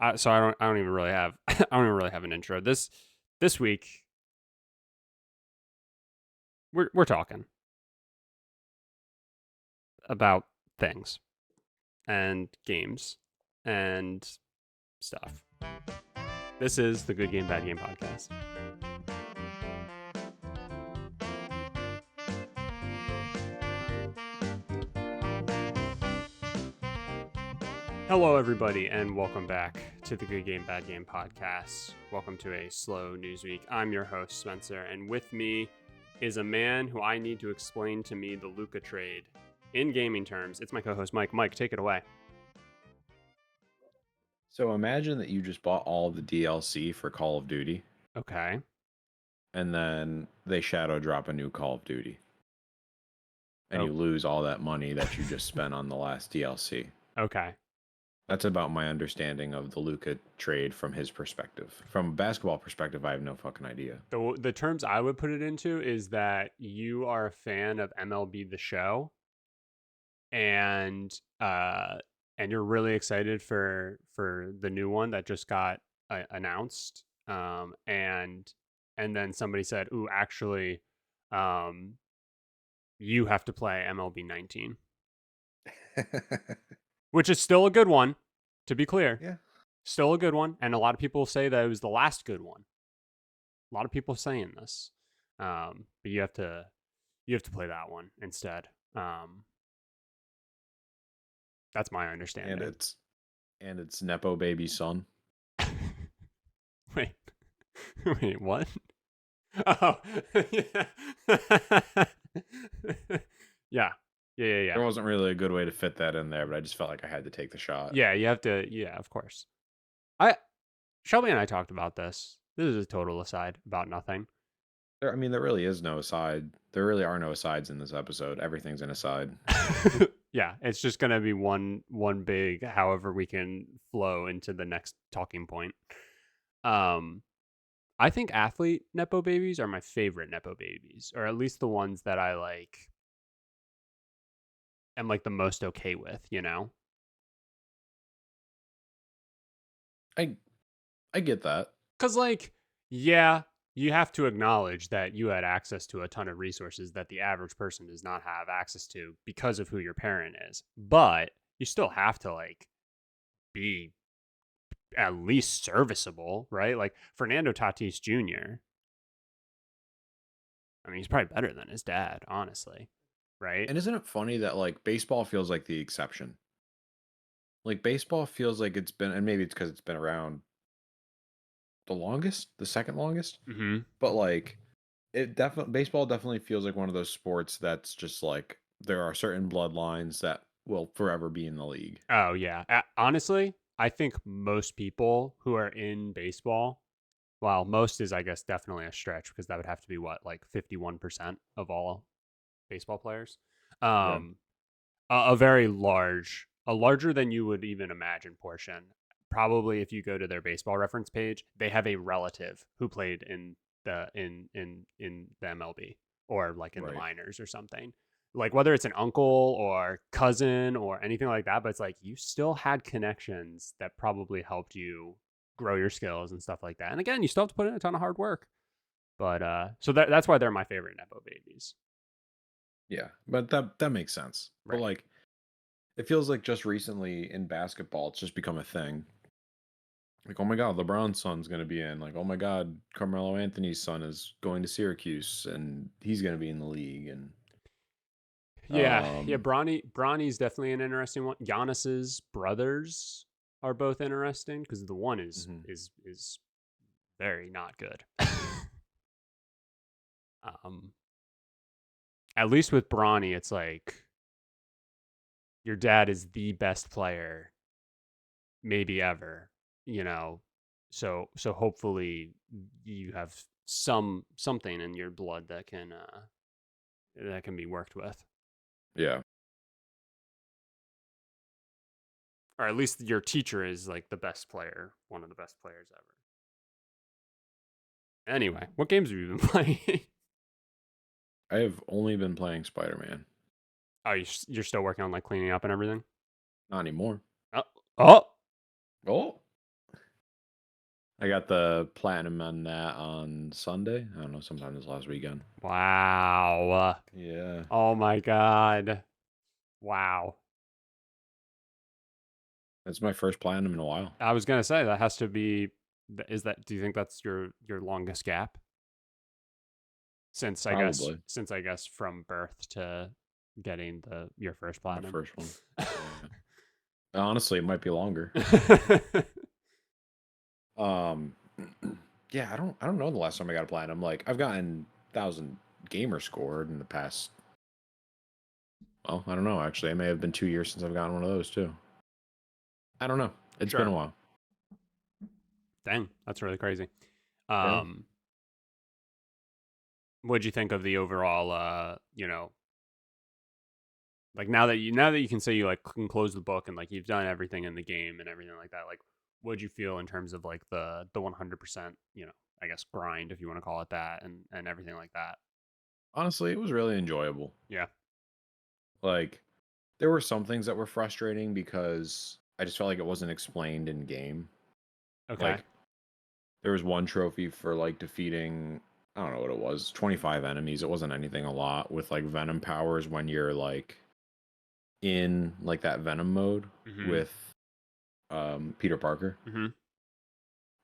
I don't even really have I don't even really have an intro. This week we're talking about things and games and stuff. This is the Good Game Bad Game podcast. Hello, everybody, and welcome back to the Good Game Bad Game podcast. Welcome to a slow news week. I'm your host, Spencer, and with me is a man who I need to explain to me the Luka trade in gaming terms. It's my co-host, Mike. Mike, take it away. So imagine that you just bought all of the DLC for Call of Duty, Okay. and then they shadow drop a new Call of Duty, and Oh. you lose all that money that you just spent on the last DLC. Okay. That's about my understanding of the Luka trade from his perspective. From a basketball perspective, I have no fucking idea. The terms I would put it into is that you are a fan of MLB The Show, and you're really excited for the new one that just got announced. And then somebody said, "Ooh, actually, you have to play MLB 19," which is still a good one, to be clear. Yeah. Still a good one, and a lot of people say that it was the last good one. A lot of people saying this, but you have to play that one instead. That's my understanding. And it's Nepo baby's son. Wait, what? Oh, yeah. Yeah. There wasn't really a good way to fit that in there, but I just felt like I had to take the shot. Yeah, you have to. Yeah, of course. Shelby and I talked about this. This is a total aside about nothing. There really is no aside. There really are no asides in this episode. Everything's an aside. Yeah, it's just gonna be one big. However, we can flow into the next talking point. I think athlete Nepo babies are my favorite Nepo babies, or at least the ones that I like. Am like the most okay with, you know. I get that. Because, like, yeah, you have to acknowledge that you had access to a ton of resources that the average person does not have access to because of who your parent is. But you still have to, like, be at least serviceable, right? Like, Fernando Tatis Jr., I mean, he's probably better than his dad, honestly, right? And isn't it funny that like baseball feels like the exception? Like baseball feels like it's been, and maybe it's because it's been around the longest, the second longest. Mm-hmm. But like, baseball definitely feels like one of those sports that's just like there are certain bloodlines that will forever be in the league. Oh, yeah. Honestly, I think most people who are in baseball, well, most is, I guess, definitely a stretch because that would have to be what, like 51% of all baseball players. Yeah. A very larger than you would even imagine portion. Probably if you go to their baseball reference page, they have a relative who played in the MLB or like in the Right. minors or something. Like whether it's an uncle or cousin or anything like that, but it's like you still had connections that probably helped you grow your skills and stuff like that. And again, you still have to put in a ton of hard work. But so that's why they're my favorite Nepo babies. Yeah, but that makes sense. Right. But like, it feels like just recently in basketball, it's just become a thing. Like, oh my God, LeBron's son's gonna be in. Like, oh my God, Carmelo Anthony's son is going to Syracuse and he's gonna be in the league. And Yeah. Bronny's definitely an interesting one. Giannis's brothers are both interesting because the one is very not good. At least with Bronny, it's like your dad is the best player maybe ever, you know. So hopefully you have something in your blood that can be worked with. yeah, Or at least your teacher is like the best player, one of the best players ever. Anyway, what games have you been playing? I have only been playing Spider-Man. Oh, you're still working on like cleaning up and everything? Not anymore. Oh, Oh, I got the platinum on that on Sunday. I don't know, sometime this last weekend. Wow. Yeah. Oh my god. Wow. It's my first platinum in a while. I was gonna say that has to be. Is that? Do you think that's your longest gap since Probably. since I guess from birth to getting the your first My platinum? first one. Yeah. Honestly, it might be longer. Um yeah, I don't know the last time I got a platinum. Like I've gotten 1,000 gamer scored in the past. Well, I don't know actually. It may have been 2 years since I've gotten one of those too. I don't know. It's been a Sure. while. Dang, that's really crazy. Yeah. Um, what'd you think of the overall? Like now that you can say you like can close the book and like you've done everything in the game and everything like that. Like, what'd you feel in terms of like the 100%, I guess grind if you want to call it that, and everything like that. Honestly, it was really enjoyable. Yeah. Like there were some things that were frustrating because I just felt like it wasn't explained in game. Okay. Like there was one trophy for like defeating, I don't know what it was, 25 enemies. It wasn't anything a lot with like venom powers when you're like in like that venom mode Mm-hmm. with Peter Parker. Mm-hmm.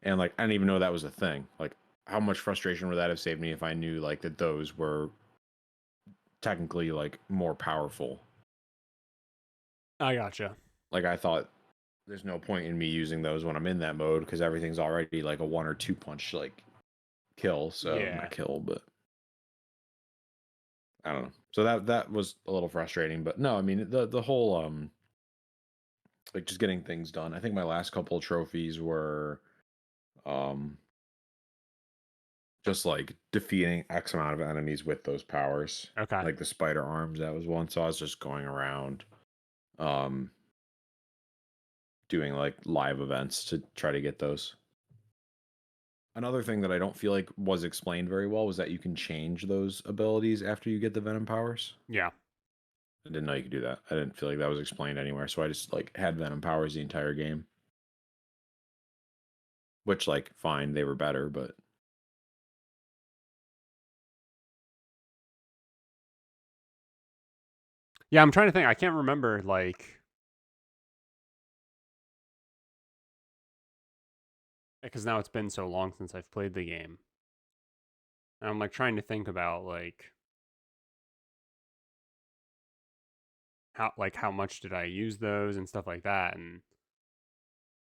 And like I didn't even know that was a thing. Like how much frustration would that have saved me if I knew like that those were technically like more powerful. I gotcha. Like I thought there's no point in me using those when I'm in that mode because everything's already like a one or two punch like kill. So not Yeah. kill, but I don't know. So that was a little frustrating, but no, I mean the whole like just getting things done. I think my last couple trophies were um just like defeating X amount of enemies with those powers. Okay. Like the spider arms, that was one. So I was just going around um doing like live events to try to get those. Another thing that I don't feel like was explained very well was that you can change those abilities after you get the venom powers. Yeah. I didn't know you could do that. I didn't feel like that was explained anywhere, so I just like had venom powers the entire game. Which like fine, they were better, but Yeah. I'm trying to think. I can't remember like because now it's been so long since I've played the game. And I'm like trying to think about like how much did I use those and stuff like that, and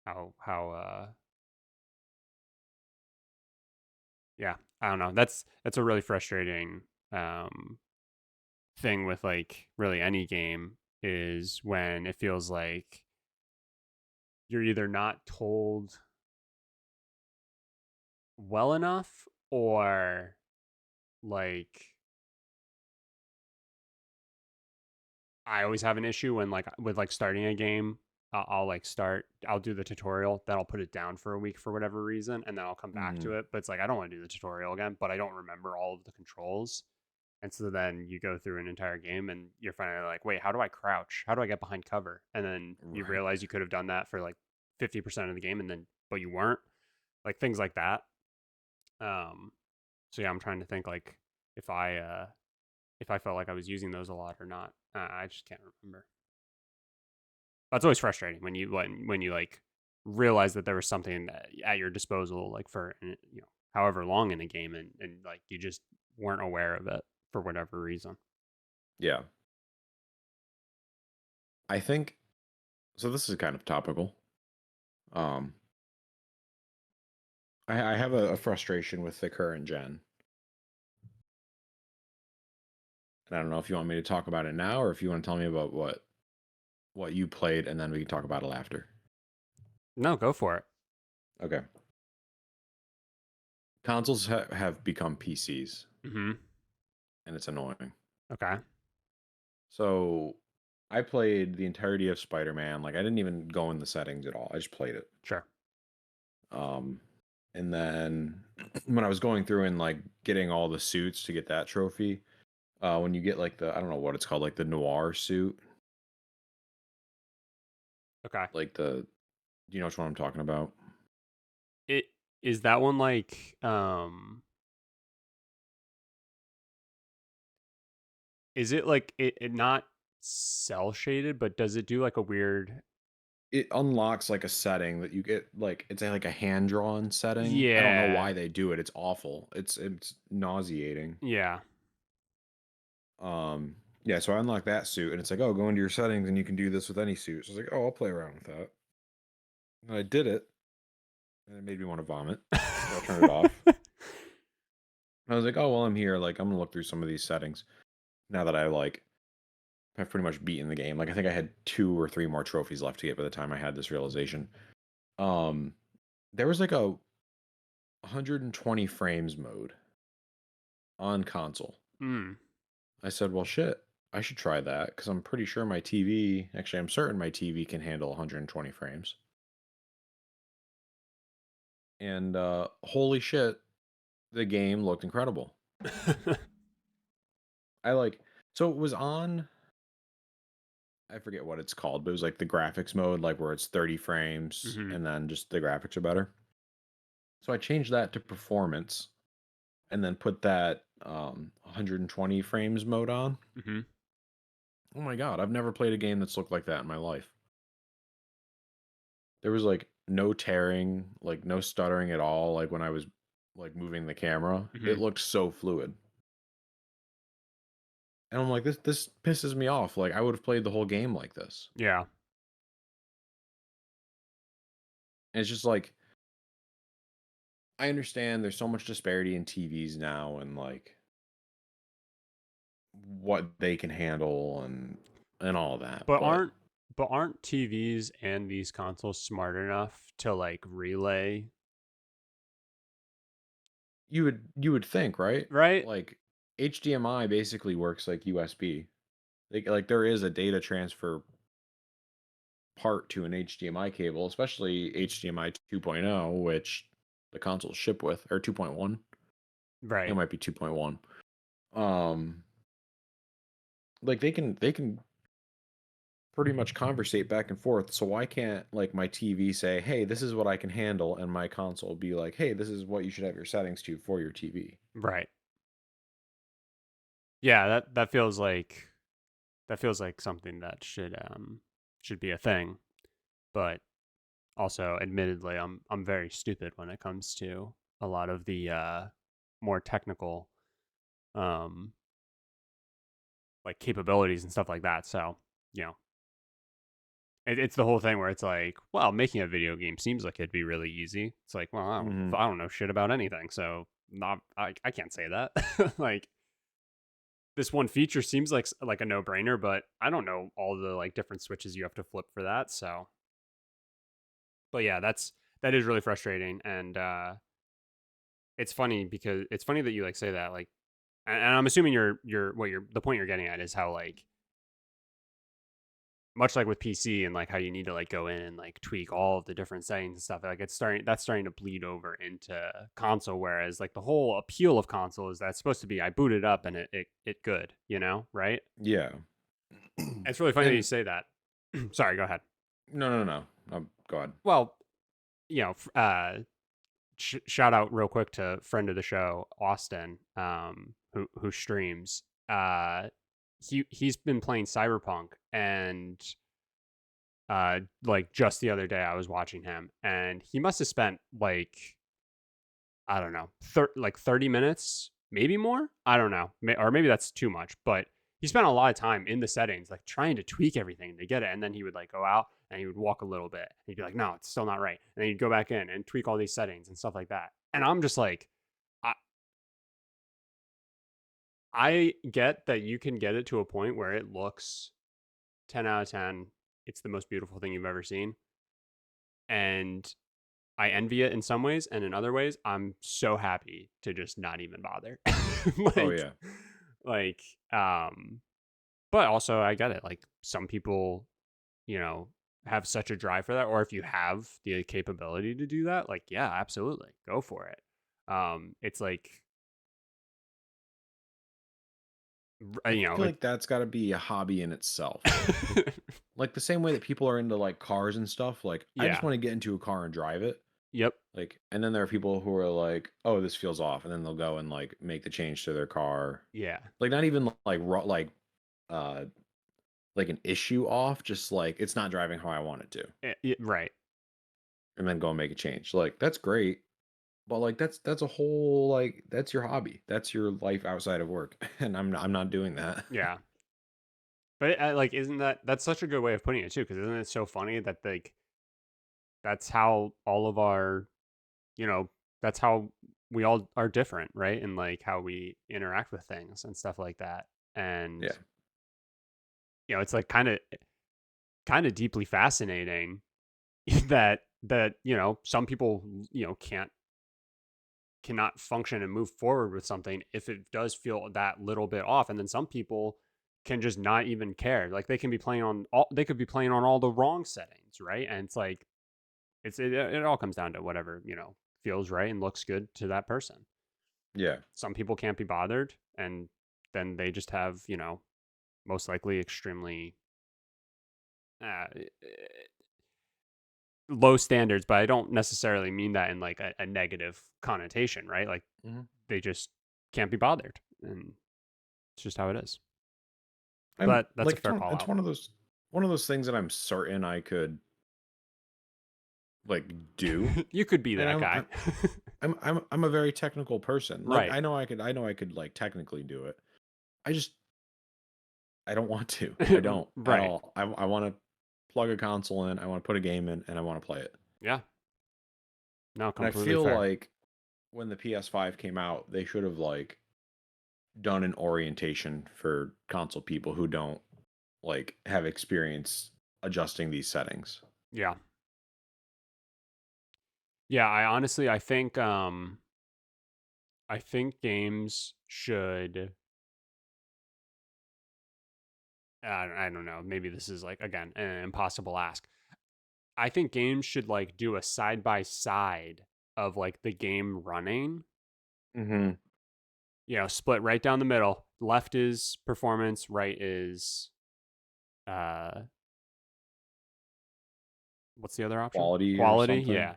how yeah, I don't know. That's a really frustrating um thing with like really any game is when it feels like you're either not told well enough or like I always have an issue when like with like starting a game. I'll like I'll do the tutorial, then I'll put it down for a week for whatever reason, and then I'll come back mhm, to it. But it's like I don't want to do the tutorial again, but I don't remember all of the controls. And so then you go through an entire game and you're finally like, wait, how do I crouch? How do I get behind cover? And then you right. realize you could have done that for like 50% of the game and then, but you weren't. Like things like that. Um, so yeah, I'm trying to think like if I felt like I was using those a lot or not. I just can't remember. That's always frustrating when you like realize that there was something at your disposal like for however long in a game and like you just weren't aware of it for whatever reason. Yeah. I think so this is kind of topical. Um I have a frustration with the current gen. And I don't know if you want me to talk about it now or if you want to tell me about what you played and then we can talk about it after. No, go for it. Okay. Consoles have become PCs Mm-hmm. and it's annoying. Okay. So I played the entirety of Spider-Man. Like I didn't even go in the settings at all. I just played it. Sure. Um and then when I was going through and like getting all the suits to get that trophy, when you get like the I don't know what it's called, like the noir suit, Okay. like the do you know which one I'm talking about? It. Is that one like is it like it not cell shaded, but does it do like a weird It unlocks like a setting that you get like it's like a hand drawn setting. I don't know Yeah. why they do it. It's awful. It's nauseating. Yeah. Um yeah, so I unlocked that suit and it's like, oh, go into your settings and you can do this with any suit. So I was like, oh, I'll play around with that. And I did it, and it made me want to vomit. So I turned it off. I was like, oh well, I'm here. Like I'm gonna look through some of these settings now that I've pretty much beaten the game. Like I think I had 2 or 3 more trophies left to get by the time I had this realization. Um, there was like a 120 frames mode on console. Hmm. I said, well, shit, I should try that because I'm pretty sure my TV, actually, I'm certain my TV can handle 120 frames. And holy shit, the game looked incredible. I like, so it was on, I forget what it's called, but it was like the graphics mode, like where it's 30 frames Hmm. and then just the graphics are better. So I changed that to performance and then put that 120 frames mode on. Hmm. Oh my god, I've never played a game that's looked like that in my life. There was like no tearing, like no stuttering at all, like when I was like moving the camera. It Hmm. looked so fluid. And I'm like, this pisses me off. Like I would have played the whole game like this. Yeah. And it's just like I understand there's so much disparity in TVs now and like what they can handle and all that. But But aren't TVs and these consoles smart enough to like relay, you would think, right? right? Like HDMI basically works like USB. Like there is a data transfer part to an HDMI cable, especially HDMI 2.0, which the consoles ship with, or 2.1. It Right. might be 2.1. Um, like they can pretty much conversate back and forth. So why can't like my TV say, "Hey, this is what I can handle," and my console be like, "Hey, this is what you should have your settings to for your TV." Right. Yeah, that feels like something that should be a thing. But also admittedly I'm very stupid when it comes to a lot of the more technical um like capabilities and stuff like that. So, you know, it's the whole thing where it's like, well, making a video game seems like it'd be really easy. It's like, well, Hmm. I don't know shit about anything, so not I can't say that. Like this one feature seems like a no brainer, but I don't know all the like different switches you have to flip for that. So, but yeah, that is really frustrating, and it's funny because it's funny that you like say that like, and I'm assuming you're what you're the point you're getting at is how like much like with PC and like how you need to like go in and like tweak all of the different settings and stuff. Like that's starting to bleed over into console. Whereas like the whole appeal of console is that's supposed to be I boot it up and it good, you know, right? Yeah. It's really funny that you And say that. Sorry, go ahead. no, no, no. Go ahead. Well, you know, shout out real quick to friend of the show Austin, who streams. He's been playing Cyberpunk and like just the other day I was watching him and he must have spent like I don't know, like 30 minutes, maybe more. I don't know, or maybe that's too much, but he spent a lot of time in the settings, like trying to tweak everything to get it. And then he would like go out and he would walk a little bit. And he'd be like, no, it's still not right. And then he'd go back in and tweak all these settings and stuff like that. And I'm just like, I, I get that you can get it to a point where it looks 10 out of 10. It's the most beautiful thing you've ever seen. And I envy it in some ways, and in other ways, I'm so happy to just not even bother. Oh like, yeah. like, but also I get it. Like some people, you know, have such a drive for that, or if you have the capability to do that, like, yeah, absolutely, go for it. It's like, I you know, feel like that's got to be a hobby in itself. Like the same way that people are into like cars and stuff. Like I just yeah, want to get into a car and drive it. Yep. Like, and then there are people who are like, "Oh, this feels off," and then they'll go and like make the change to their car. Yeah. Like, not even like uh like an issue off, just like it's not driving how I want it to, Right. and then go and make a change. Like, that's great, but like that's a whole like that's your hobby, that's your life outside of work, and I'm not doing that. Yeah. But like, isn't that's such a good way of putting it too? Because isn't it so funny that like that's how all of our, you know, that's how we all are different, right? And like how we interact with things and stuff like that. And Yeah, it's like kind of deeply fascinating that some people cannot function and move forward with something if it does feel that little bit off, and then some people can just not even care. Like they could be playing on all the wrong settings, right? And it's like it all comes down to whatever feels right and looks good to that person. yeah. Some people can't be bothered, and then they just have most likely extremely uh, low standards. But I don't necessarily mean that in like a negative connotation, right? Like Mhm. they just can't be bothered, and it's just how it is. I'm But that's a like fair call it's out. one of those things that I'm certain I could like do, You could be and that I'm guy. I'm I'm a very technical person. Like, Right. I know I could like technically do it. I just I don't want to. I don't at Right. all. I want to plug a console in. I want to put a game in, and I want to play it. Yeah. No, And I completely feel fair. like when the PS5 came out, they should have like done an orientation for console people who don't like have experience adjusting these settings. Yeah. Yeah, I think games should I don't know, maybe this is like again an impossible ask. I think games should like do a side by side of like the game running, Hmm. split right down the middle. Left is performance, right is uh what's the other option? Quality or Quality, something. yeah.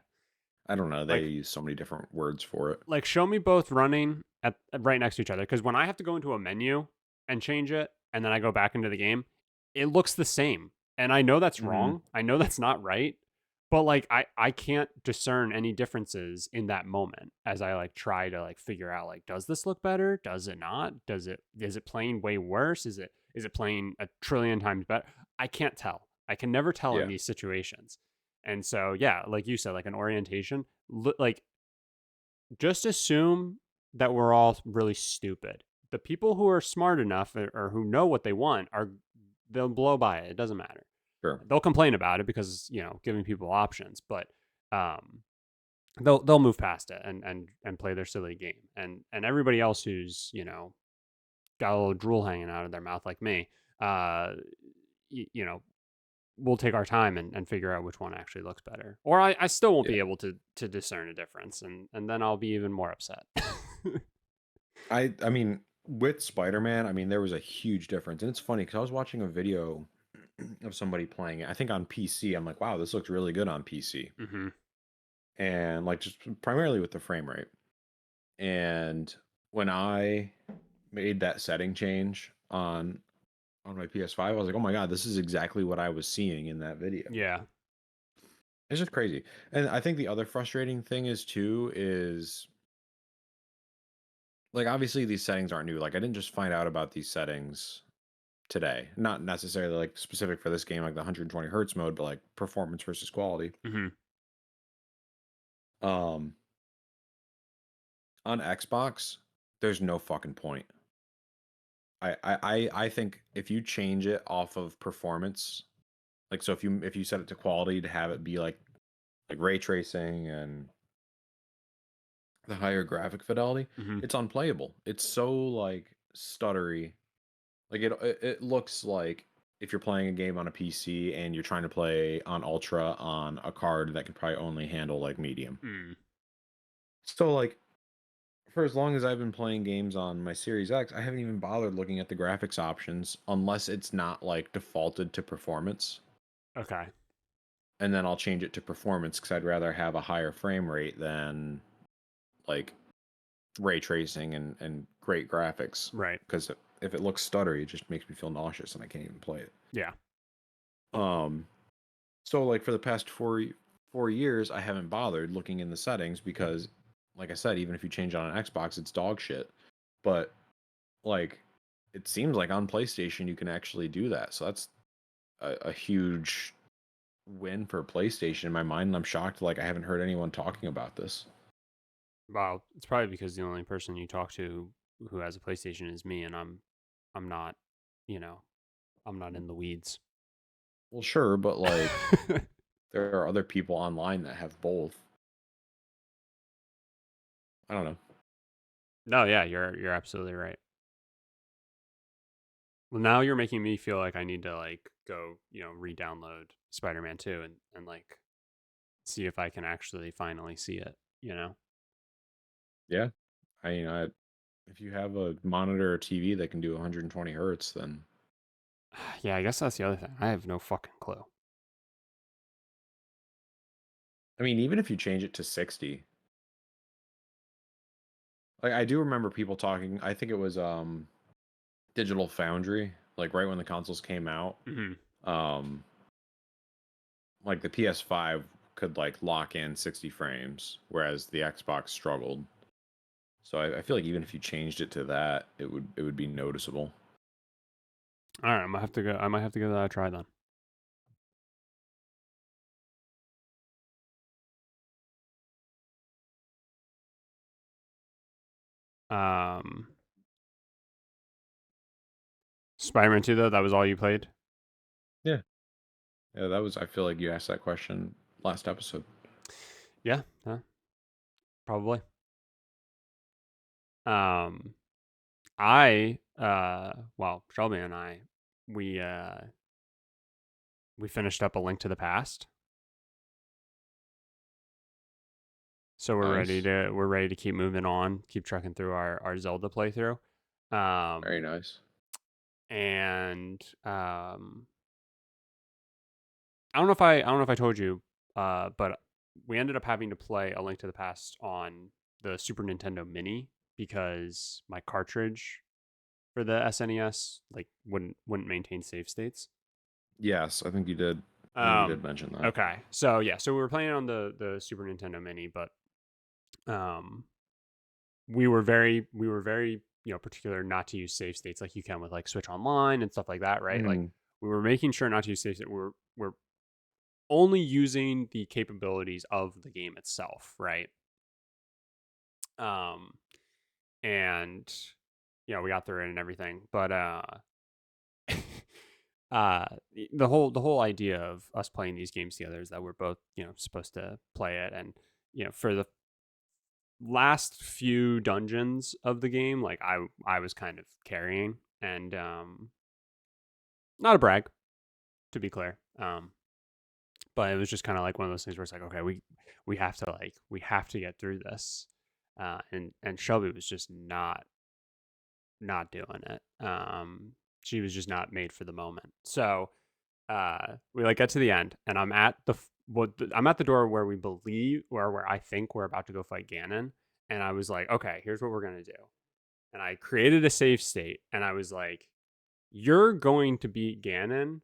I don't know. They Like use so many different words for it. show me both running at right next to each other, because when I have to go into a menu and change it and then I go back into the game, it looks the same. And I know that's Hmm. wrong. I know that's not right. But like I can't discern any differences in that moment as I like try to like figure out like, does this look better? Does it not? Is it playing way worse? Is it playing a trillion times better? I can't tell. I can never tell in Yeah. these situations. And so yeah, like you said, like an orientation, like just assume that we're all really stupid. The people who are smart enough or who know what they want they'll blow by it. It doesn't matter. Sure. They'll complain about it because giving people options, but um, they'll move past it and play their silly game. And everybody else who's got a little drool hanging out of their mouth like me, uh, you know, we'll take our time and figure out which one actually looks better. Or I still won't Yeah. be able to discern a difference, and then I'll be even more upset. I mean, with Spider-Man, I mean, there was a huge difference. And it's funny because I was watching a video of somebody playing it, I think on PC. I'm like, wow, this looks really good on PC. Hmm. And like just primarily with the frame rate. And when I made that setting change on my PS5, I was like, oh my God, this is exactly what I was seeing in that video. Yeah. It's just crazy. And I think the other frustrating thing is like obviously these settings aren't new. Like I didn't just find out about these settings today. Not necessarily like specific for this game, like the 120 hertz mode, but like performance versus quality. Hmm. Um, on Xbox, there's no fucking point. I think if you change it off of performance, like so if you set it to quality to have it be like ray tracing and the higher graphic fidelity, Hmm. it's unplayable. It's so like stuttery. Like it looks like if you're playing a game on a PC and you're trying to play on ultra on a card that could probably only handle like medium. Mm. So like for as long as I've been playing games on my Series X, I haven't even bothered looking at the graphics options unless it's not like defaulted to performance. Okay. and then I'll change it to performance because I'd rather have a higher frame rate than like ray tracing and great graphics. Right. Because if it looks stuttery, it just makes me feel nauseous and I can't even play it. Yeah. Um, so like for the past 4 years, I haven't bothered looking in the settings because, like I said, even if you change it on an Xbox, it's dog shit. But like, it seems like on PlayStation you can actually do that. So that's a huge win for PlayStation in my mind. And I'm shocked, like I haven't heard anyone talking about this. Well, it's probably because the only person you talk to who has a PlayStation is me, and I'm not, you know, I'm not in the weeds. Well, sure, but like there are other people online that have both. I don't know. No, yeah, you're absolutely right. Well, now you're making me feel like I need to like go, re-download Spider-Man 2 and like see if I can actually finally see it, you know? Yeah, I if you have a monitor or TV that can do 120 hertz, then Yeah, I guess that's the other thing. I have no fucking clue. I mean, even if you change it to 60, like I do remember people talking. I think it was Digital Foundry, like right when the consoles came out. Hmm. Um, like the PS5 could like lock in 60 frames, whereas the Xbox struggled. So I feel like even if you changed it to that, it would be noticeable. All right, I might have to give that a try then. Um, Spider-Man 2 though, that was all you played? Yeah, yeah. That was. I feel like you asked that question last episode. Yeah, yeah, probably. Um, well, Shelby and I, we uh we finished up A Link to the Past. So Nice, we're ready to keep moving on, keep trucking through our Zelda playthrough. very Um, nice. and I don't know if I told you, but we ended up having to play A Link to the Past on the Super Nintendo Mini because my cartridge for the SNES like wouldn't maintain save states. Yes, I think you did. I think you did Um, mention that. okay, so yeah, so we were playing on the Super Nintendo Mini, but um, we were very particular not to use save states like you can with like Switch Online and stuff like that, right? Like Mm, we were making sure not to use save states. We're only using the capabilities of the game itself, right? Um, and we got through it and everything, but uh, the whole idea of us playing these games together is that we're both supposed to play it, and for the last few dungeons of the game, like I was kind of carrying, and not a brag, to be clear. But it was just kind of like one of those things where it's like, okay, we have to get through this, and Shelby was just not doing it. She was just not made for the moment. So we like get to the end, and I'm at the door where we believe where I think we're about to go fight Ganon, and I was like, okay, here's what we're gonna do, and I created a save state, and I was like, you're going to beat Ganon.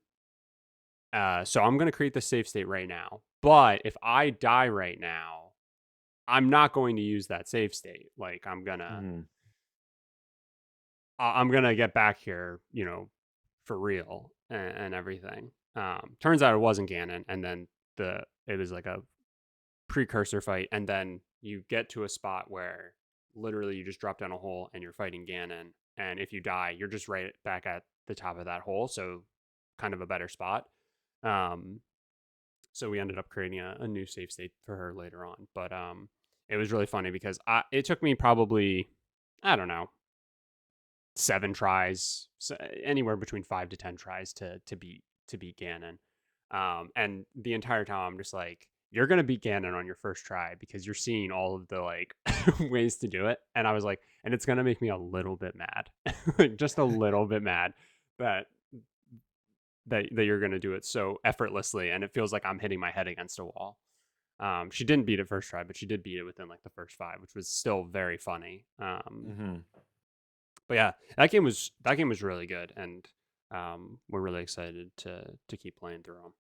So I'm gonna create the save state right now. But if I die right now, I'm not going to use that save state. Like mm, I'm gonna get back here, for real and everything. Turns out it wasn't Ganon, and then it was like a precursor fight, and then you get to a spot where literally you just drop down a hole and you're fighting Ganon, and if you die, you're just right back at the top of that hole, so kind of a better spot. Um, so we ended up creating a new save state for her later on, but it was really funny because it took me probably, I don't know, 7 tries, so anywhere between 5 to 10 tries to beat Ganon. And the entire time I'm just like, you're gonna beat Ganon on your first try because you're seeing all of the like ways to do it. And I was like, and it's gonna make me a little bit mad, like just a little bit mad that that you're gonna do it so effortlessly, and it feels like I'm hitting my head against a wall. She didn't beat it first try, but she did beat it within like the first five, which was still very funny. Hmm. But yeah, that game was really good, and we're really excited to keep playing through them.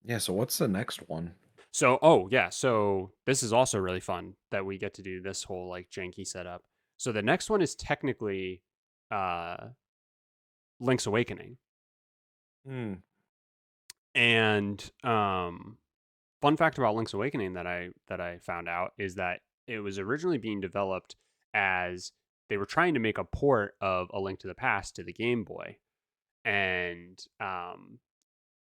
Yeah. So what's the next one? So, oh yeah, so this is also really fun that we get to do this whole like janky setup. So the next one is technically uh Link's Awakening. Hmm. And fun fact about Link's Awakening that I found out is that it was originally being developed as they were trying to make a port of A Link to the Past to the Game Boy, and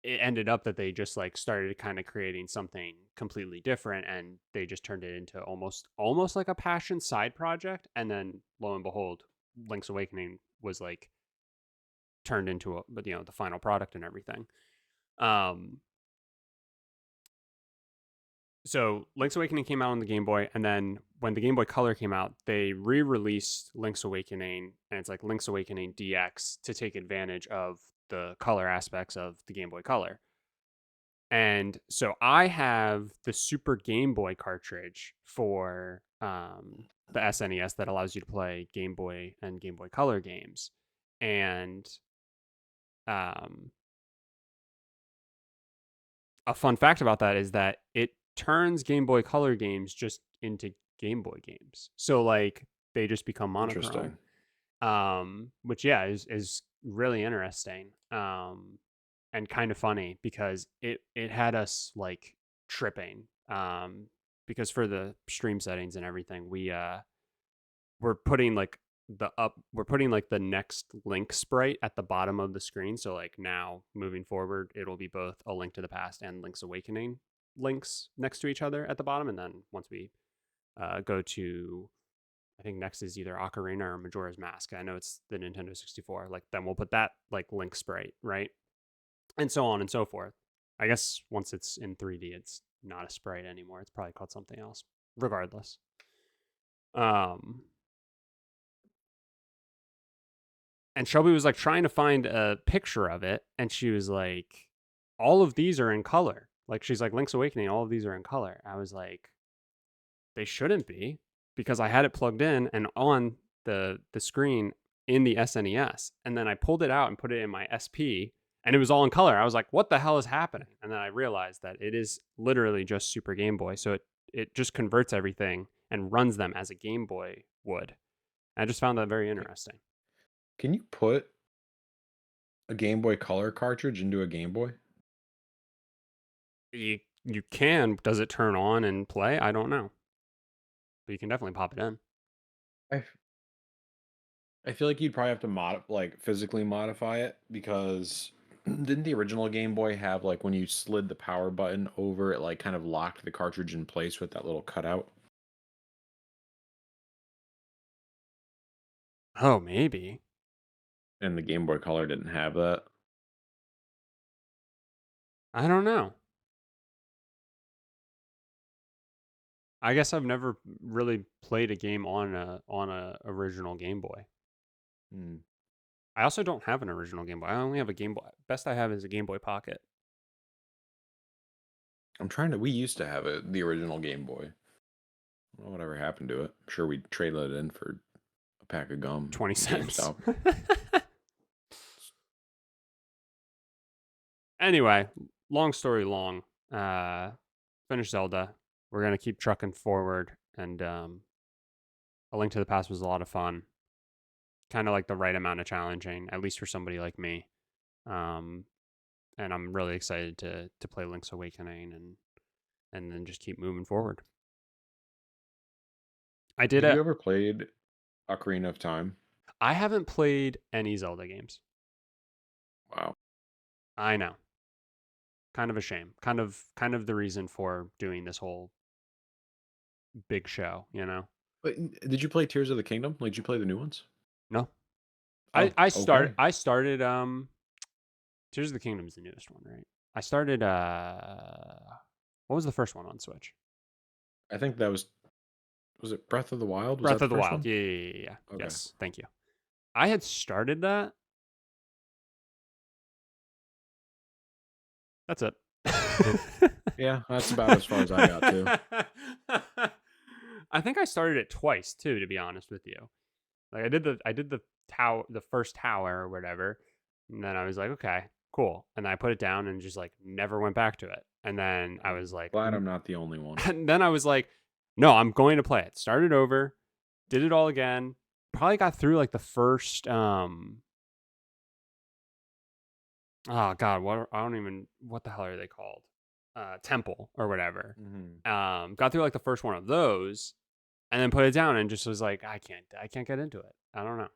it ended up that they just like started kind of creating something completely different, and they just turned it into almost like a passion side project, and then lo and behold, Link's Awakening was like turned into the final product and everything. Um, so Link's Awakening came out on the Game Boy, and then when the Game Boy Color came out, they re-released Link's Awakening, and it's like Link's Awakening DX to take advantage of the color aspects of the Game Boy Color. And so I have the Super Game Boy cartridge for the SNES that allows you to play Game Boy and Game Boy Color games. And um, a fun fact about that is that it turns Game Boy Color games just into Game Boy games. So like they just become monochrome, Interesting. which yeah is really interesting, and kind of funny because it had us like tripping, because for the stream settings and everything we're putting like we're putting like the next Link sprite at the bottom of the screen. So like now moving forward, it'll be both A Link to the Past and Link's Awakening links next to each other at the bottom. And then once we go to, I think next is either Ocarina or Majora's Mask. I know it's the Nintendo 64. Like then we'll put that like Link sprite, right? And so on and so forth. I guess once it's in 3D, it's not a sprite anymore. It's probably called something else. Regardless. Um, and Shelby was like trying to find a picture of it, and she was like, "All of these are in color." Like she's like, "Link's Awakening, all of these are in color." I was like, "They shouldn't be," because I had it plugged in and on the screen in the SNES, and then I pulled it out and put it in my SP, and it was all in color. I was like, "What the hell is happening?" And then I realized that it is literally just Super Game Boy, so it just converts everything and runs them as a Game Boy would. I just found that very interesting. Can you put a Game Boy Color cartridge into a Game Boy? You can. Does it turn on and play? I don't know, but you can definitely pop it in. I I feel like you'd probably have to like physically modify it because didn't the original Game Boy have like when you slid the power button over it like kind of locked the cartridge in place with that little cutout? Oh, maybe. And the Game Boy Color didn't have that. I don't know. I guess I've never really played a game on a original Game Boy. Hmm. I also don't have an original Game Boy. I only have a Game Boy. Best I have is a Game Boy Pocket. I'm trying to. We used to have it, the original Game Boy. I don't know whatever happened to it. I'm sure we traded it in for a pack of gum 20 from cents. GameStop. Anyway, long story long. Uh, finish Zelda. We're gonna keep trucking forward, and A Link to the Past was a lot of fun. Kind of like the right amount of challenging, at least for somebody like me. Um, and I'm really excited to play Link's Awakening and then just keep moving forward. I did Have you it. ever played Ocarina of Time? I haven't played any Zelda games. Wow. I know, kind of a shame. Kind of the reason for doing this whole big show. But did you play Tears of the Kingdom? Like, did you play the new ones? No, I Oh, I start okay. I started Tears of the Kingdom is the newest one, right? I started what was the first one on Switch? I think that was it Breath of the Wild? Was Breath that the of the first Wild. one? Yeah. Okay. Yes, thank you. I had started that That's it. Yeah, that's about as far as I got too. I think I started it twice too, to be honest with you. Like I did the tower, the first tower or whatever, and then I was like, okay, cool, and then I put it down and just like never went back to it. And then I was I'm like, glad I'm not the only one. and then I was like, no, I'm going to play it. Started over, did it all again. Probably got through like the first oh god, what I don't even what the hell are they called? Temple or whatever. Hmm. Got through like the first one of those, and then put it down and just was like, I can't get into it. I don't know.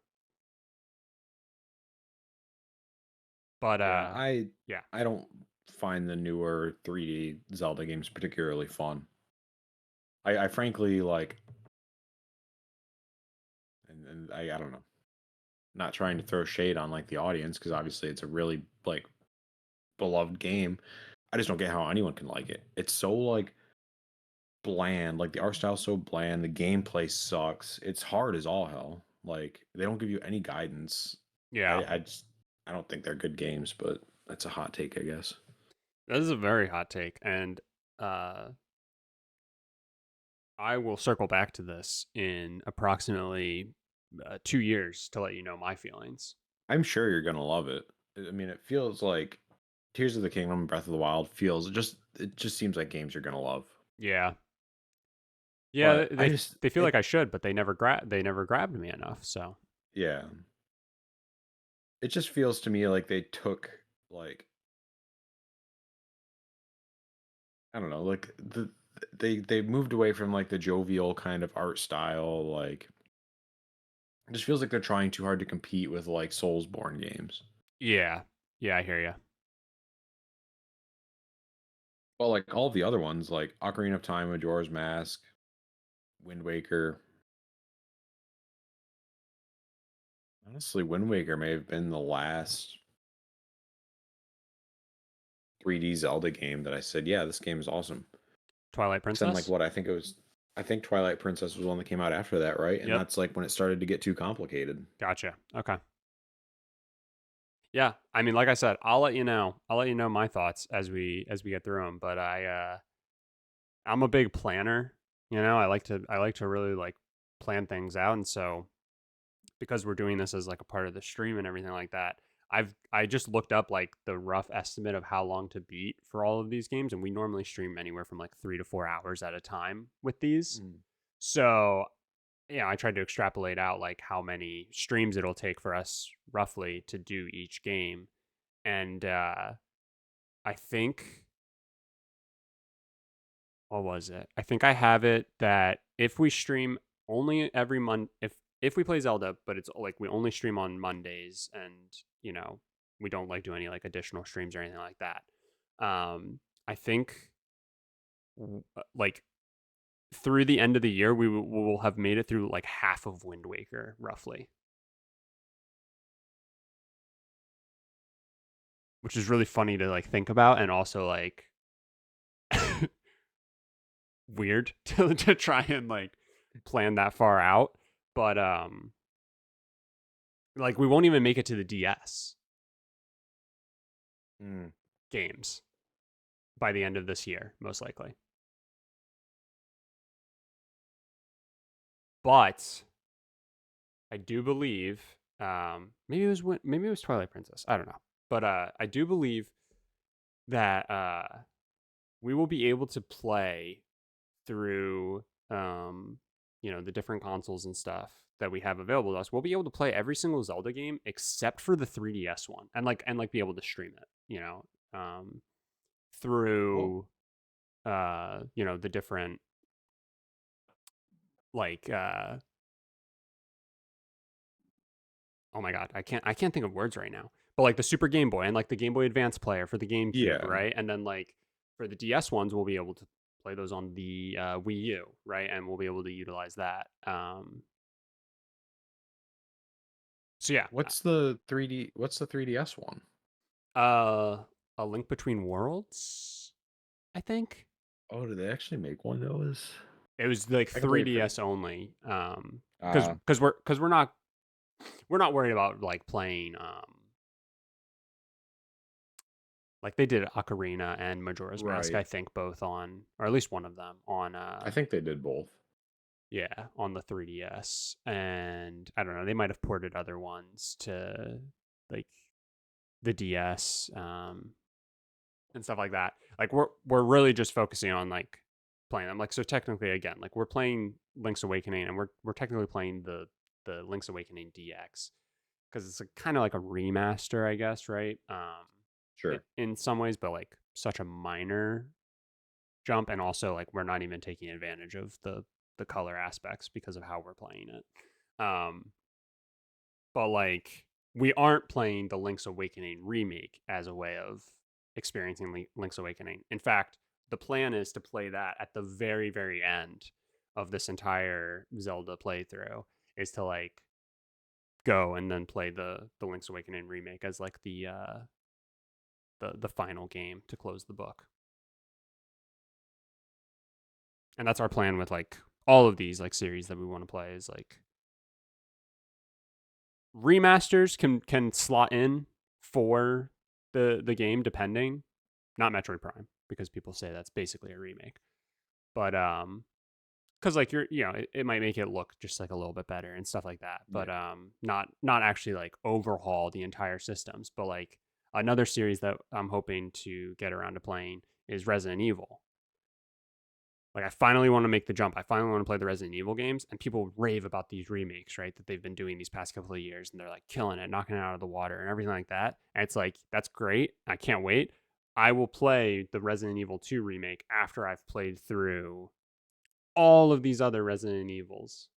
But Yeah, I yeah, I don't find the newer 3D Zelda games particularly fun. I frankly like, and I don't know, not trying to throw shade on like the audience because obviously it's a really like beloved game. I just don't get how anyone can like it. It's so like bland. Like the art style's so bland. The gameplay sucks. It's hard as all hell. Like they don't give you any guidance. yeah, I don't think they're good games, but that's a hot take, I guess. that is a very hot take, and uh, I will circle back to this in approximately 2 years to let you know my feelings. I'm sure you're gonna love it. I mean, it feels like Tears of the Kingdom and Breath of the Wild feels it just seems like games you're gonna love. Yeah, yeah, But I they just they feel like I should, but they never grabbed me enough. So yeah, it just feels to me like they took like I don't know, like they moved away from like the jovial kind of art style. Like it just feels like they're trying too hard to compete with like Soulsborne games. yeah, yeah, I hear you. Well, like all the other ones, like Ocarina of Time, Majora's Mask, Wind Waker. Honestly, Wind Waker may have been the last 3D Zelda game that I said, yeah, this game is awesome. Twilight Because then, like, Princess. what I think Twilight Princess was one that came out after that, right? And Yep, that's like when it started to get too complicated. gotcha. Okay. Yeah, I mean, like I said, I'll let you know. I'll let you know my thoughts as we get through them. But I'm a big planner. I like to really like plan things out, and so because we're doing this as like a part of the stream and everything like that, I just looked up like the rough estimate of how long to beat for all of these games, and we normally stream anywhere from like 3 to 4 hours at a time with these. Mm. So yeah, I tried to extrapolate out like how many streams it'll take for us roughly to do each game, and I think what was it? I think I have it that if we stream only every month, if we play Zelda, but it's like we only stream on Mondays, and you know we don't like do any like additional streams or anything like that. I think like through the end of the year, we will have made it through like half of Wind Waker, roughly, which is really funny to like think about, and also like weird to try and like plan that far out. But like we won't even make it to the DS Mm. games by the end of this year, most likely. But I do believe maybe it was Twilight Princess. I don't know, but I do believe that we will be able to play through the different consoles and stuff that we have available to us. We'll be able to play every single Zelda game except for the 3DS one, and be able to stream it. Well, Through the different like oh my god, I can't think of words right now. But like the Super Game Boy and like the Game Boy Advance player for the GameCube, yeah. right? And then like for the DS ones, we'll be able to play those on the Wii U, right? And we'll be able to utilize that. So yeah, What's the 3DS one? a Link Between Worlds, I think. Oh, did they actually make one that was It was like I completely forget. 3DS only. Because Uh we're not worried about like playing Like they did Ocarina and Majora's Mask, Right. I think both on, or at least one of them on I think they did both. yeah, on the 3DS. And I don't know, they might have ported other ones to like the DS and stuff like that. Like we're really just focusing on like playing them. Like so technically again, like we're playing Link's Awakening and we're technically playing the Link's Awakening DX because it's kind of like a remaster, I guess, right? Sure. In some ways, but like such a minor jump, and also like we're not even taking advantage of the color aspects because of how we're playing it. But like we aren't playing the Link's Awakening remake as a way of experiencing Link's Awakening. In fact, the plan is to play that at the very very end of this entire Zelda playthrough is to like go and then play the Link's Awakening remake as like the final game to close the book. And that's our plan with like all of these like series that we want to play is like remasters can slot in for the game depending. Not Metroid Prime because people say that's basically a remake. But because like it might make it look just like a little bit better and stuff like that, but Yeah. not actually like overhaul the entire systems. But like another series that I'm hoping to get around to playing is Resident Evil. Like I finally want to make the jump. I finally want to play the Resident Evil games, and people rave about these remakes, right? That they've been doing these past couple of years, and they're like killing it, knocking it out of the water, and everything like that. And it's like that's great. I can't wait. I will play the Resident Evil 2 remake after I've played through all of these other Resident Evils.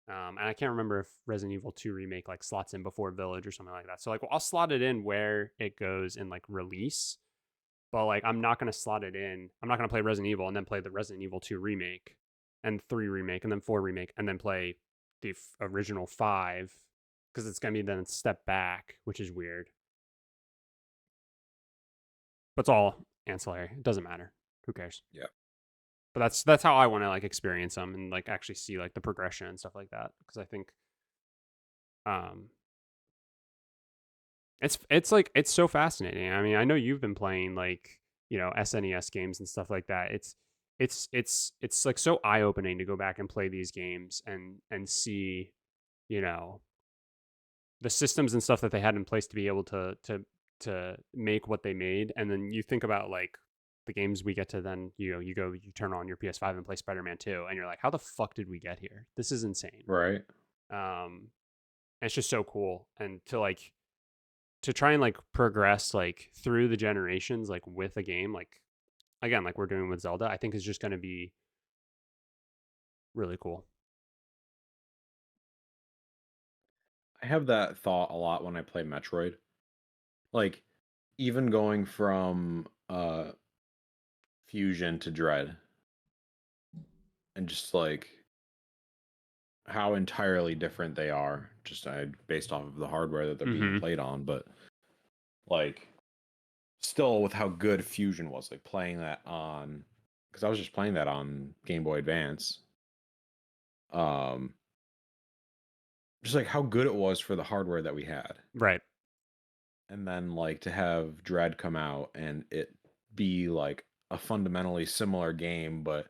And I can't remember if Resident Evil 2 remake like slots in before Village or something like that. So like I'll slot it in where it goes in like release, but like I'm not gonna slot it in. I'm not gonna play Resident Evil and then play the Resident Evil 2 remake and 3 remake and then 4 remake and then play the original 5 because it's gonna be then step back, which is weird. But it's all ancillary. It doesn't matter. Who cares? Yeah. But that's how I want to like experience them and like actually see like the progression and stuff like that because I think um it's like it's so fascinating. I mean, I know you've been playing like SNES games and stuff like that. It's like so eye opening to go back and play these games and see you know the systems and stuff that they had in place to be able to make what they made, and then you think about like the games we get to then you turn on your PS5 and play Spider-Man 2 and you're like, how the fuck did we get here? This is insane. Right. Um, and it's just so cool, and to try and like progress like through the generations like with a game like again like we're doing with Zelda, I think is just going to be really cool. I have that thought a lot when I play Metroid. Like even going from Fusion to Dread and just like how entirely different they are just based off of the hardware that they're being Mm-hmm. played on, but like still with how good Fusion was, like playing that on because I was just playing that on Game Boy Advance. Um just like how good it was for the hardware that we had. Right. And then like to have Dread come out and it be like a fundamentally similar game, but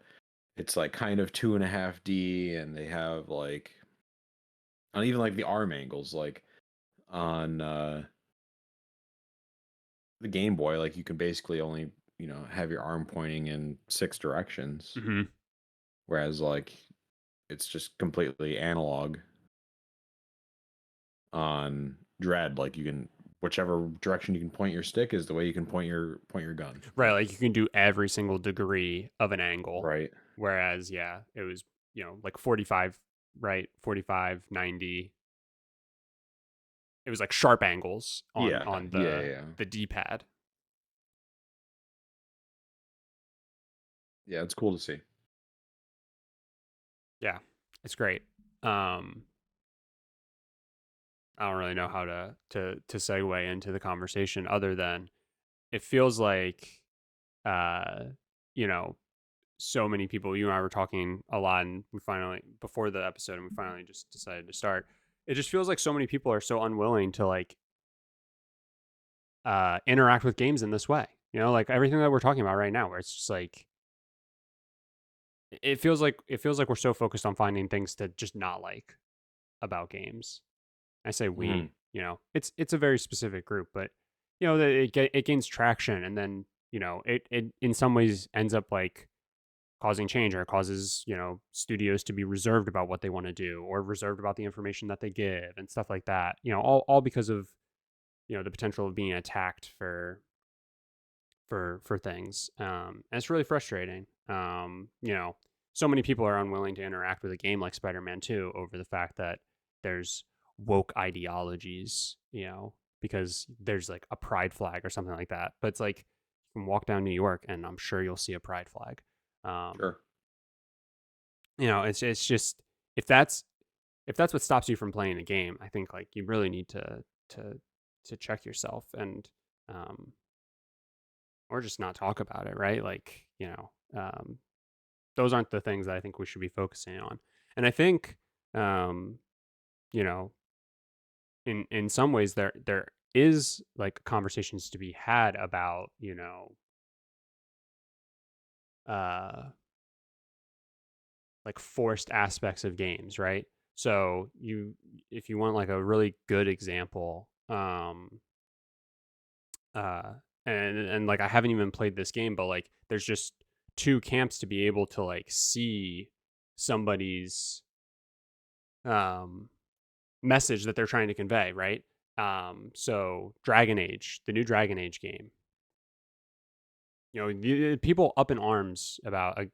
it's like kind of 2.5D, and they have like and even like the arm angles, like on the Game Boy, like you can basically only have your arm pointing in 6 directions, Mm-hmm. whereas like it's just completely analog on Dread. Like you can whichever direction you can point your stick is the way you can point your gun. Right, like you can do every single degree of an angle, Right. whereas yeah it was like 45, right, 45, 90. It was like sharp angles on Yeah. Yeah. the Yeah. D-pad. Yeah. It's cool to see. Yeah, it's great. um I don't really know how to segue into the conversation other than it feels like uh you know so many people, you and I were talking a lot and we finally before the episode and we finally just decided to start. It just feels like so many people are so unwilling to like interact with games in this way. You know, like everything that we're talking about right now, where it's just like it feels like we're so focused on finding things to just not like about games. I say Mhm. we, it's a very specific group, but that it gains traction, and then it in some ways ends up like causing change, or causes studios to be reserved about what they want to do, or reserved about the information that they give and stuff like that. All because of the potential of being attacked for things. And it's really frustrating. So many people are unwilling to interact with a game like Spider-Man 2 over the fact that there's woke ideologies, because there's like a pride flag or something like that. But it's like you can walk down New York and I'm sure you'll see a pride flag. Um, Sure. it's just if that's if that's what stops you from playing a game, I think like you really need to to check yourself, and um, or just not talk about it, right? Like, those aren't the things that I think we should be focusing on. And I think, um, you know, in some ways there is like conversations to be had about, uh, like forced aspects of games, right? So if you want like a really good example, uh, and like I haven't even played this game, but like there's just two camps to be able to like see somebody's um message that they're trying to convey, right? So Dragon Age, the new Dragon Age game, people up in arms about a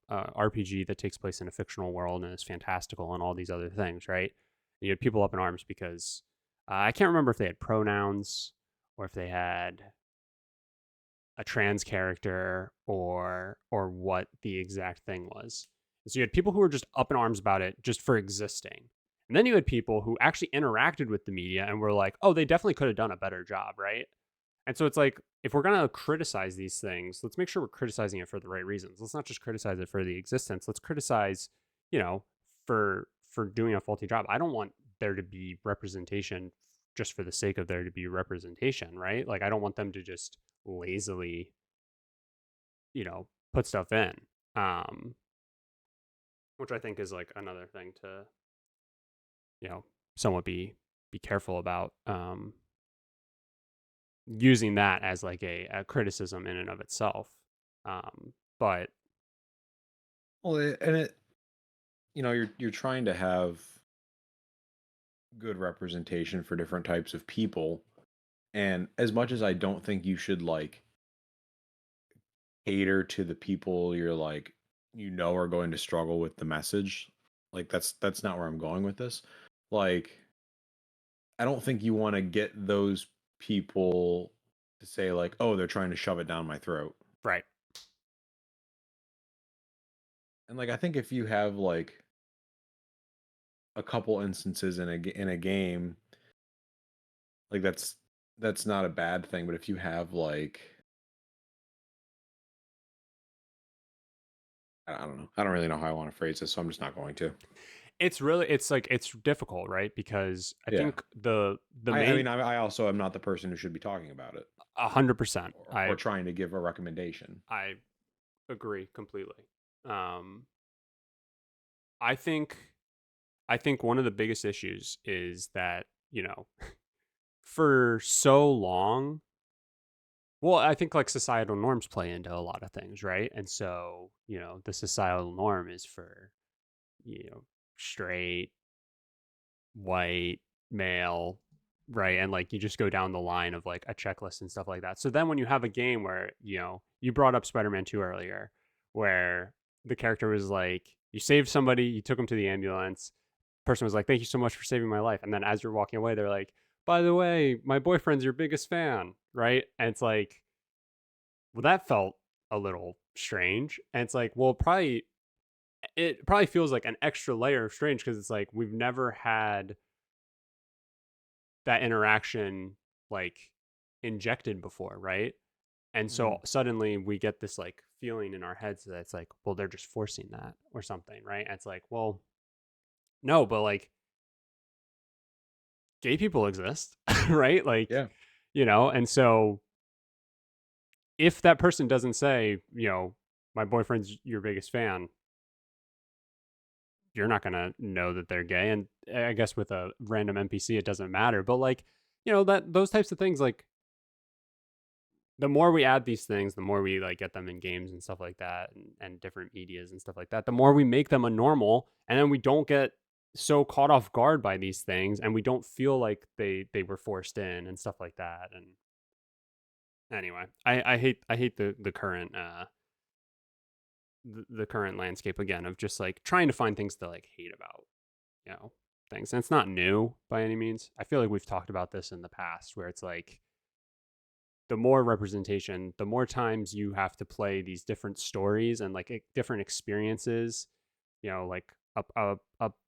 RPG that takes place in a fictional world and is fantastical and all these other things, right? You had people up in arms because I can't remember if they had pronouns or if they had a trans character, or what the exact thing was. And so you had people who were just up in arms about it just for existing. And then you had people who actually interacted with the media and were like, "Oh, they definitely could have done a better job," right? And so it's like if we're going to criticize these things, let's make sure we're criticizing it for the right reasons. Let's not just criticize it for the existence. Let's criticize, you know, for doing a faulty job. I don't want there to be representation just for the sake of there to be representation, right? Like I don't want them to just lazily, put stuff in. Um, which I think is like another thing to, somewhat be careful about, using that as like a criticism in and of itself. But Well, and you're trying to have good representation for different types of people, and as much as I don't think you should like cater to the people you're like are going to struggle with the message, like that's not where I'm going with this. Like I don't think you want to get those people to say like, "Oh, they're trying to shove it down my throat." right, And like I think if you have like a couple instances in a game, like that's not a bad thing, but if you have like I don't know. I don't really know how I want to phrase this, so I'm just not going to. it's difficult, right? Because I Yeah. think the I main mean I also am not the person who should be talking about it 100%. or trying to give a recommendation. I agree completely. Um, I think I think one of the biggest issues is that for so long, well, I think like societal norms play into a lot of things, right? And so the societal norm is for straight, white, male, right? And like you just go down the line of like a checklist and stuff like that. So then when you have a game where, you brought up Spider-Man 2 earlier, where the character was like, you saved somebody, you took them to the ambulance, person was like, "Thank you so much for saving my life." And then as you're walking away, they're like, "By the way, my boyfriend's your biggest fan," right? And it's like, well, that felt a little strange. And it's like, well, it probably feels like an extra layer of strange because it's like we've never had that interaction like injected before, right? And so Mhm. suddenly we get this like feeling in our heads that it's like, well, they're just forcing that or something, right? And it's like, well, no, but like gay people exist, right? Like, Yeah. and so if that person doesn't say, my boyfriend's your biggest fan, you're not gonna know that they're gay. And I guess with a random NPC, it doesn't matter. But like, that those types of things, like the more we add these things, the more we like get them in games and stuff like that, and different medias and stuff like that, the more we make them a normal, and then we don't get so caught off guard by these things, and we don't feel like they were forced in and stuff like that. And anyway, I hate the current the current landscape again of just like trying to find things to like hate about, you know, things. And it's not new by any means. I feel like we've talked about this in the past where it's like the more representation, the more times you have to play these different stories and like different experiences, like a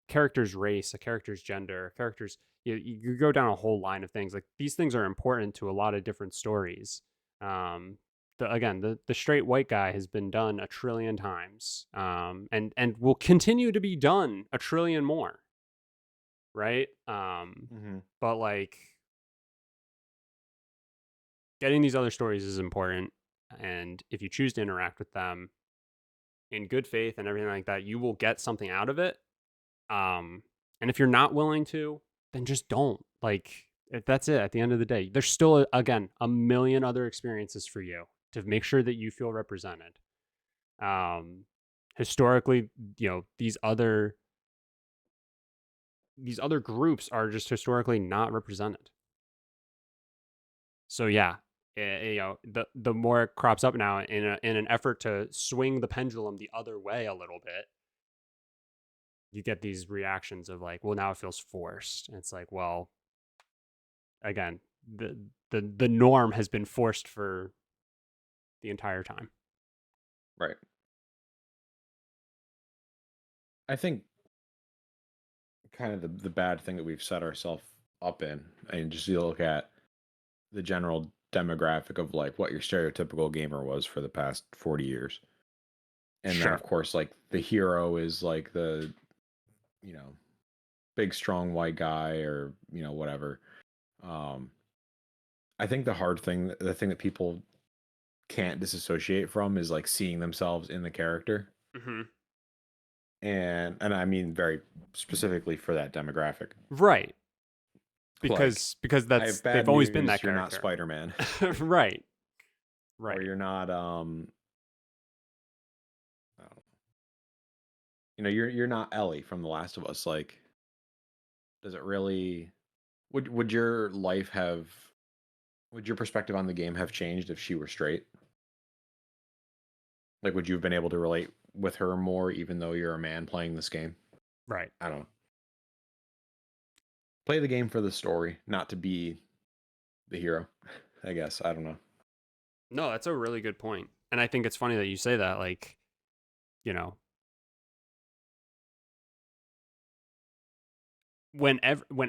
character's race, a character's gender, a character's, you go down a whole line of things. Like these things are important to a lot of different stories. The straight white guy has been done a trillion times, and will continue to be done a trillion more, right? Hmm. But like getting these other stories is important, and if you choose to interact with them in good faith and everything like that, you will get something out of it. And if you're not willing to, then just don't. Like that's it. At the end of the day, there's still again a million other experiences for you to make sure that you feel represented. Um, Historically, these other groups are just historically not represented. So yeah, the more it crops up now in an effort to swing the pendulum the other way a little bit, you get these reactions of like, well, now it feels forced. And it's like, well, again, the norm has been forced for the entire time. Right. I think kind of the bad thing that we've set ourselves up in, and just you look at the general demographic of like what your stereotypical gamer was for the past 40 years. And then of Sure. course like the hero is like the, you know, big strong white guy or, whatever. Um I think the thing that people can't disassociate from is like seeing themselves in the character. Hmm. And I mean very specifically for that demographic. Right. Like Because I have they've bad always been news, that you're not character. Spider-Man. Right. Or Right. you're not I don't know, you're not Ellie from The Last of Us. Like, does it really would your life have would your perspective on the game have changed if she were straight? Like, would you have been able to relate with her more even though you're a man playing this game? Right. I don't know. Play the game for the story, not to be the hero. I guess. I don't know. No, that's a really good point. And I think it's funny that you say that. Like, you know, when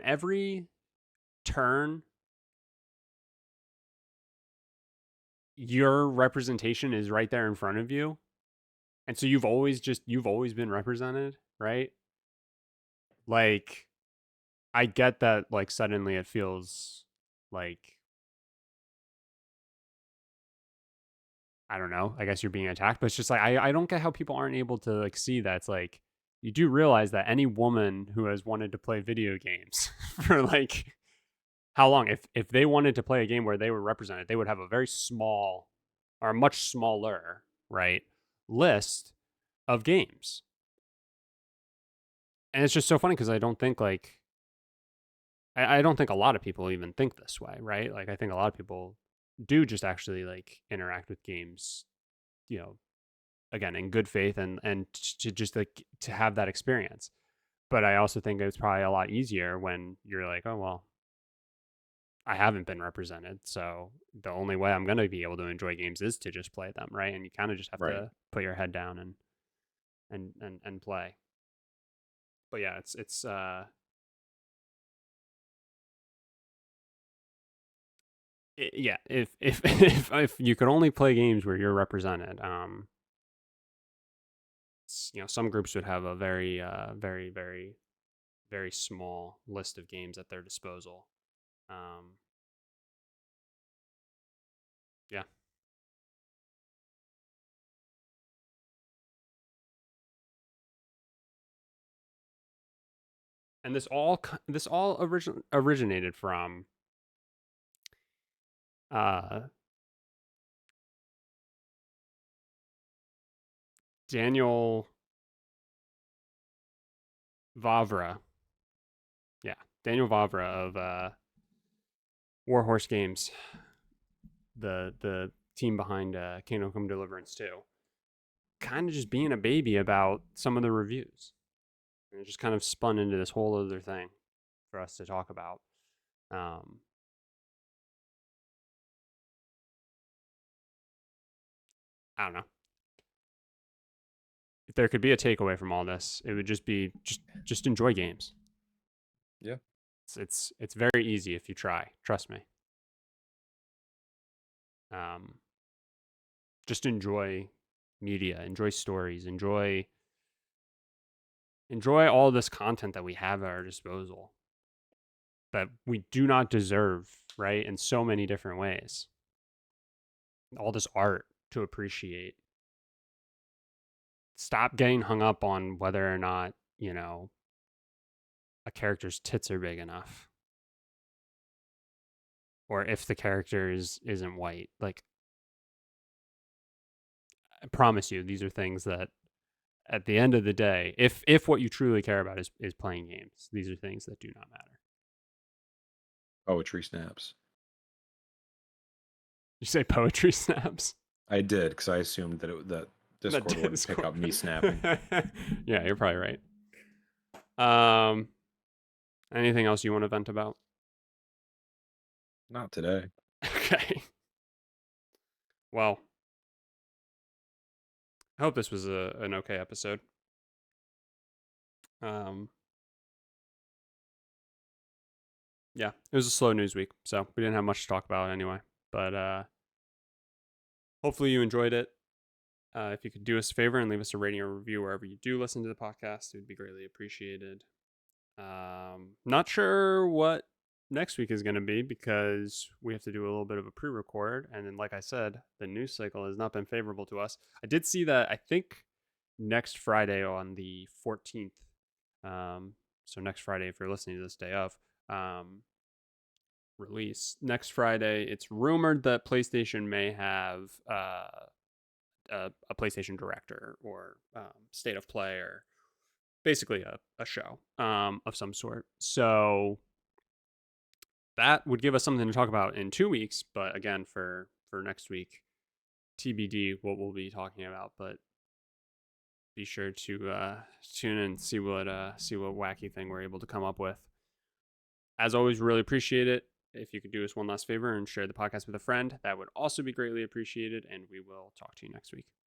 every turn your representation is right there in front of you, and so you've always been represented, right? Like I get that like suddenly it feels like, I don't know, I guess you're being attacked, but it's just like I don't get how people aren't able to like see that. It's like you do realize that any woman who has wanted to play video games for like how long, if they wanted to play a game where they were represented, they would have a very small or a much smaller, right, list of games. And it's just so funny because I don't think like I don't think a lot of people even think this way, right? Like I think a lot of people do just actually like interact with games, you know, again in good faith and to just like to have that experience. But I also think it's probably a lot easier when you're like, oh well, I haven't been represented, so the only way I'm gonna be able to enjoy games is to just play them, right? And you kind of just have Right. to put your head down and play. But yeah, yeah, if you could only play games where you're represented, some groups would have a very very small list of games at their disposal. Um, yeah, And this all originated from uh, Daniel Vavra. Yeah, Daniel Vavra of Warhorse Games, the team behind Kingdom Come Deliverance 2, kind of just being a baby about some of the reviews. And it just kind of spun into this whole other thing for us to talk about. Um, I don't know. If there could be a takeaway from all this, it would just be just enjoy games. Yeah. It's very easy if you try. Trust me. Um, just enjoy media, enjoy stories, enjoy all this content that we have at our disposal that we do not deserve, right? In so many different ways. All this art to appreciate. Stop getting hung up on whether or not, a character's tits are big enough or if the character isn't white. Like, I promise you, these are things that at the end of the day, if what you truly care about is playing games, these are things that do not matter. Poetry snaps. You say poetry snaps? I did because I assumed that That Discord wouldn't pick Discord. up me snapping. Yeah, you're probably right. Anything else you want to vent about? Not today. Okay. Well, I hope this was an okay episode. Um, yeah, it was a slow news week, so we didn't have much to talk about anyway. But hopefully you enjoyed it. If you could do us a favor and leave us a rating or review wherever you do listen to the podcast, it would be greatly appreciated. Not sure what next week is going to be because we have to do a little bit of a pre-record, and then, like I said, the news cycle has not been favorable to us. I did see that I think next Friday on the 14th. So next Friday, if you're listening to this day of release, next Friday, it's rumored that PlayStation may have a PlayStation director or state of play or basically a show of some sort. So that would give us something to talk about in 2 weeks. But again, for next week, TBD what we'll be talking about. But be sure to tune in and see what wacky thing we're able to come up with. As always, really appreciate it. If you could do us one last favor and share the podcast with a friend, that would also be greatly appreciated. And we will talk to you next week.